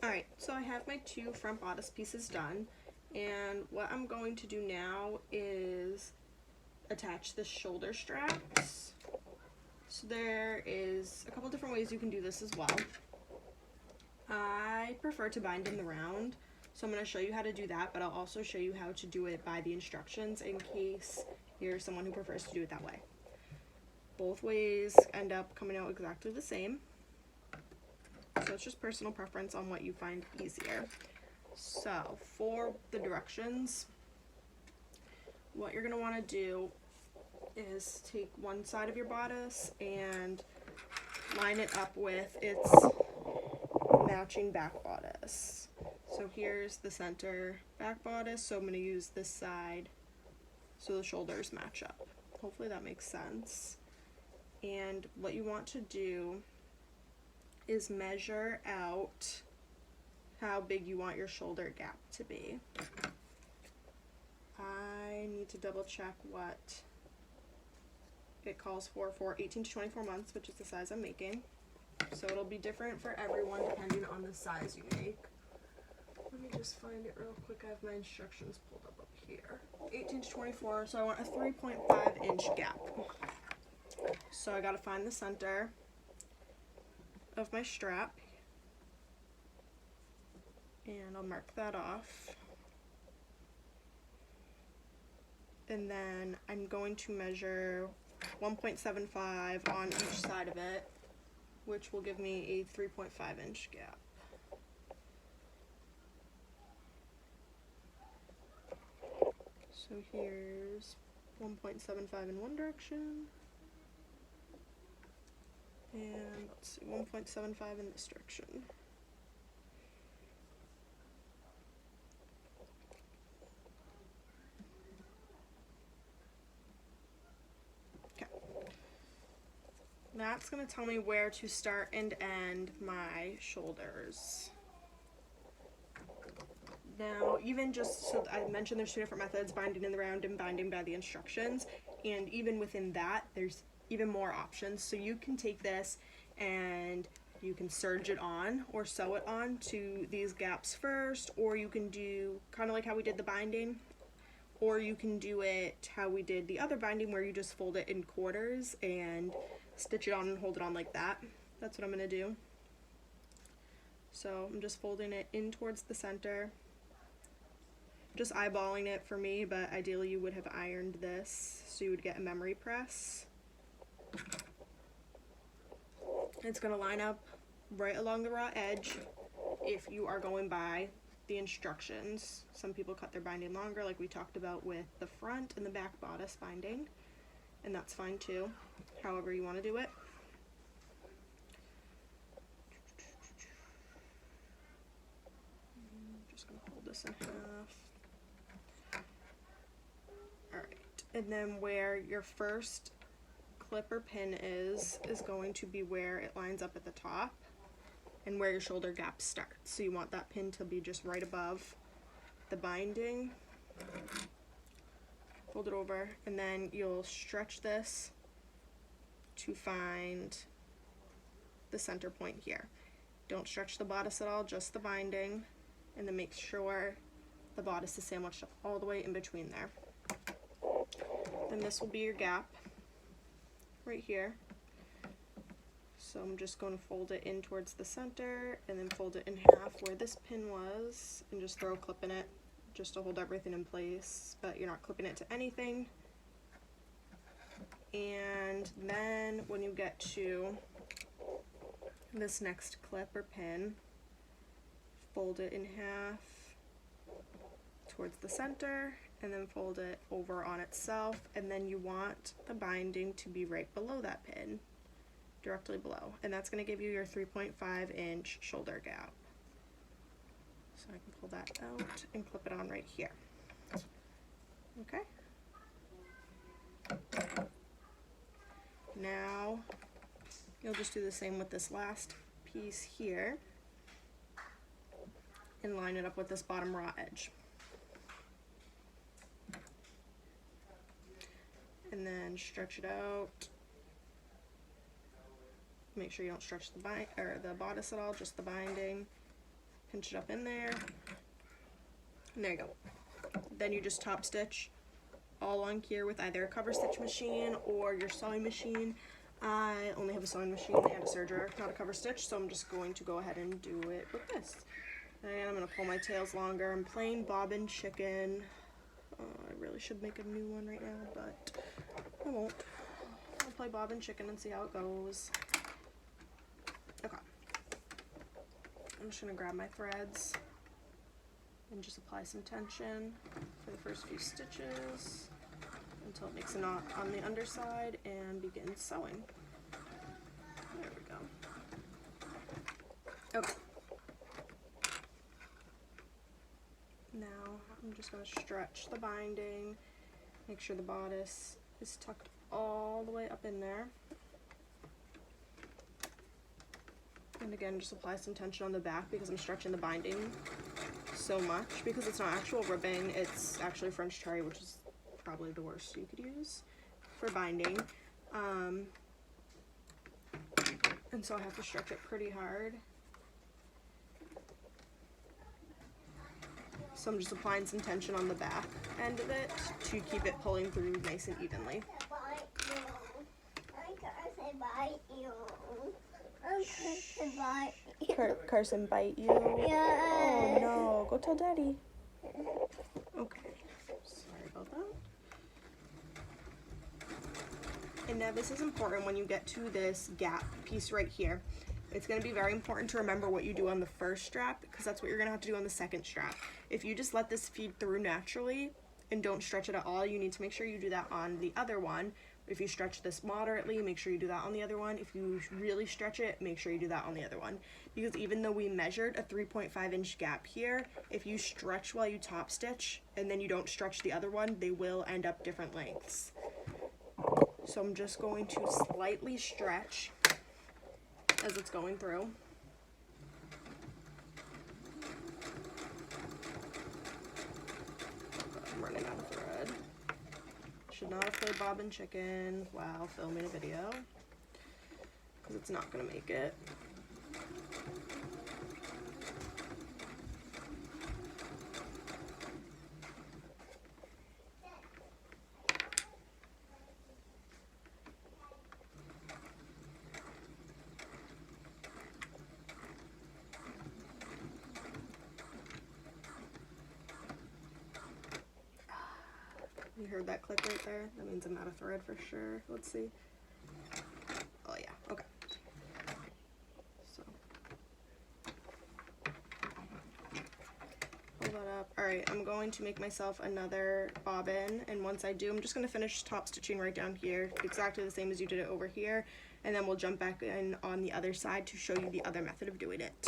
Alright, so I have my 2 front bodice pieces done, and what I'm going to do now is attach the shoulder straps. So there is a couple different ways you can do this as well. I prefer to bind in the round, so I'm going to show you how to do that, but I'll also show you how to do it by the instructions in case you're someone who prefers to do it that way. Both ways end up coming out exactly the same, so it's just personal preference on what you find easier. So for the directions, what you're going to want to do is take one side of your bodice and line it up with its matching back bodice. So here's the center back bodice, so I'm going to use this side so the shoulders match up. Hopefully that makes sense. And what you want to do is measure out how big you want your shoulder gap to be. I need to double check what it calls for 18 to 24 months, which is the size I'm making. So it'll be different for everyone depending on the size you make. Let me just find it real quick. I have my instructions pulled up here. 18 to 24, so I want a 3.5 inch gap. So I gotta find the center of my strap, and I'll mark that off. And then I'm going to measure 1.75 on each side of it, which will give me a 3.5 inch gap. So here's 1.75 in one direction, and let's see, 1.75 in this direction. That's going to tell me where to start and end my shoulders. Now, even just, so I mentioned there's 2 different methods, binding in the round and binding by the instructions, and even within that, there's even more options. So you can take this and you can serge it on or sew it on to these gaps first, or you can do kind of like how we did the binding, or you can do it how we did the other binding where you just fold it in quarters and stitch it on and hold it on like that. That's what I'm going to do. So I'm just folding it in towards the center, just eyeballing it for me, but ideally you would have ironed this so you would get a memory press. It's going to line up right along the raw edge if you are going by the instructions. Some people cut their binding longer, like we talked about with the front and the back bodice binding, and that's fine too, however you want to do it. I'm just going to fold this in half. Alright, and then where your first clip or pin is going to be where it lines up at the top and where your shoulder gap starts. So you want that pin to be just right above the binding. Fold it over, and then you'll stretch this to find the center point here. Don't stretch the bodice at all, just the binding, and then make sure the bodice is sandwiched up all the way in between there. Then this will be your gap right here. So I'm just going to fold it in towards the center and then fold it in half where this pin was and just throw a clip in it just to hold everything in place, but you're not clipping it to anything. And then when you get to this next clip or pin, fold it in half towards the center and then fold it over on itself, and then you want the binding to be right below that pin, directly below, and that's going to give you your 3.5 inch shoulder gap. So I can pull that out and clip it on right here. Okay. Now you'll just do the same with this last piece here and line it up with this bottom raw edge. And then stretch it out. Make sure you don't stretch the bodice at all, just the binding. pinch it up in there, and there you go. Then you just top stitch all on here with either a cover stitch machine or your sewing machine. I only have a sewing machine and a serger, not a cover stitch, so I'm just going to go ahead and do it with this. And I'm going to pull my tails longer. I'm playing bobbin chicken. I really should make a new one right now, but I won't. I'll play bobbin chicken and see how it goes. Okay. I'm just going to grab my threads and just apply some tension for the first few stitches until it makes a knot on the underside and begin sewing. There we go. Okay. Now I'm just going to stretch the binding, make sure the bodice is tucked all the way up in there. And again, just apply some tension on the back because I'm stretching the binding so much, because it's not actual ribbing, it's actually French terry, which is probably the worst you could use for binding. And so I have to stretch it pretty hard. So I'm just applying some tension on the back end of it to keep it pulling through nice and evenly. Carson bite you? Oh no, go tell Daddy. Okay, sorry about that. And now this is important when you get to this gap piece right here. It's going to be very important to remember what you do on the first strap, because that's what you're going to have to do on the second strap. If you just let this feed through naturally and don't stretch it at all, you need to make sure you do that on the other one. If you stretch this moderately, make sure you do that on the other one. If you really stretch it, make sure you do that on the other one. Because even though we measured a 3.5-inch gap here, if you stretch while you top stitch and then you don't stretch the other one, they will end up different lengths. So I'm just going to slightly stretch as it's going through. I'm running out of thread. Should not have played bobbin chicken while filming a video, because it's not going to make it. You heard that click right there? That means I'm out of thread for sure. Let's see. Oh yeah, okay. So, hold that up. Alright, I'm going to make myself another bobbin, and once I do, I'm just going to finish top stitching right down here, exactly the same as you did it over here, and then we'll jump back in on the other side to show you the other method of doing it.